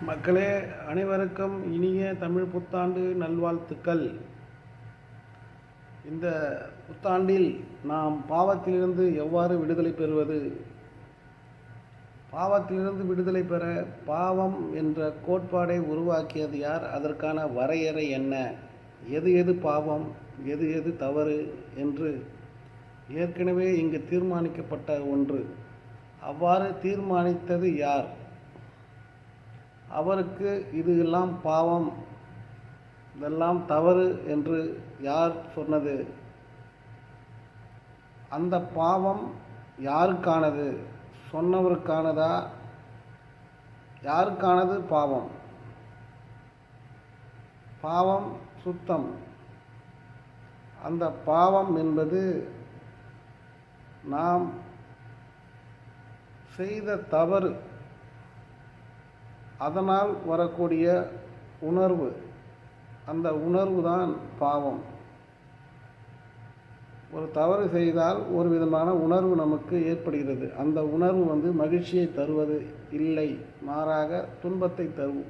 மக்களே, அனைவருக்கும் இனிய தமிழ் புத்தாண்டு நல்வாழ்த்துக்கள். இந்த புத்தாண்டில் நாம் பாவத்திலிருந்து எவ்வாறு விடுதலை பெறுவது? பாவத்திலிருந்து விடுதலை பெற பாவம் என்ற கோட்பாடை உருவாக்கியது யார்? அதற்கான வரையறை என்ன? எது எது பாவம், எது எது தவறு என்று ஏற்கனவே இங்கு தீர்மானிக்கப்பட்ட ஒன்று. அவ்வாறு தீர்மானித்தது யார்? அவருக்கு இது எல்லாம் பாவம், இதெல்லாம் தவறு என்று யார் சொன்னது? அந்த பாவம் யாருக்கானது? சொன்னவருக்கானதா? யாருக்கானது பாவம்? பாவம் சுத்தம். அந்த பாவம் என்பது நாம் செய்த தவறு, அதனால் வரக்கூடிய உணர்வு. அந்த உணர்வு தான் பாவம். ஒரு தவறு செய்தால் ஒரு விதமான உணர்வு நமக்கு ஏற்படுகிறது. அந்த உணர்வு மகிழ்ச்சியை தருவது இல்லை, மாறாக துன்பத்தை தரும்.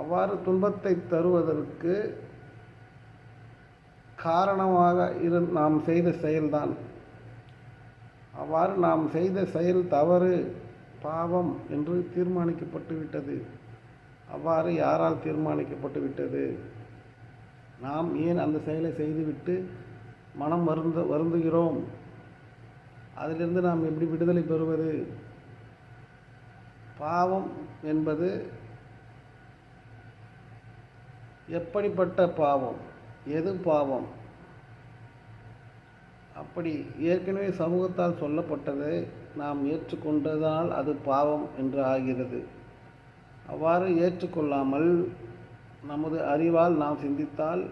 அவ்வாறு துன்பத்தை தருவதற்கு காரணமாக நாம் செய்த செயல்தான். அவ்வாறு நாம் செய்த செயல் தவறு, பாவம் என்று தீர்மானிக்கப்பட்டு விட்டது. அவ்வாறு யாரால் தீர்மானிக்கப்பட்டு விட்டது? நாம் ஏன் அந்த செயலை செய்துவிட்டு மனம் வருந்துகிறோம்? அதிலிருந்து நாம் எப்படி விடுதலை பெறுவது? பாவம் என்பது எப்படிப்பட்ட பாவம்? எது பாவம்? அப்படி ஏற்கனவே சமூகத்தால் சொல்லப்பட்டதை நாம் ஏற்றுக்கொண்டதால் அது பாவம் என்று ஆகிறது. அவ்வாறு ஏற்றுக்கொள்ளாமல் நமது அறிவால் நாம் சிந்தித்தால்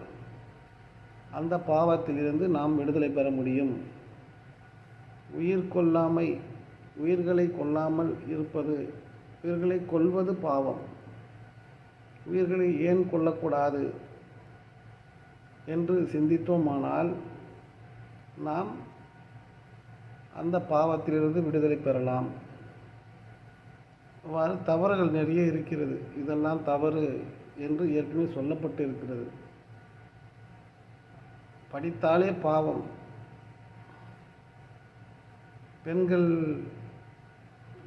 அந்த பாவத்திலிருந்து நாம் விடுதலை பெற முடியும். உயிர்களை கொல்லாமல் இருப்பது, உயிர்களை கொல்வது பாவம். உயிர்களை ஏன் கொல்லக்கூடாது என்று சிந்தித்தோமானால் நாம் அந்த பாவத்திலிருந்து விடுதலை பெறலாம். அவ்வாறு தவறுகள் நிறைய இருக்கிறது. இதெல்லாம் தவறு என்று ஏற்கனவே சொல்லப்பட்டு இருக்கிறது. படித்தாலே பாவம். பெண்கள்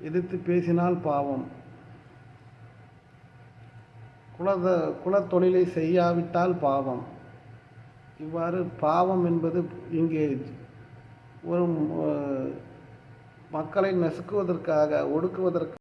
எதிர்த்து பேசினால் பாவம். குலத்தொழிலை செய்யாவிட்டால் பாவம். இவ்வாறு பாவம் என்பது இங்கே ஒரு மக்களை நசுக்குவதற்காக, ஒடுக்குவதற்காக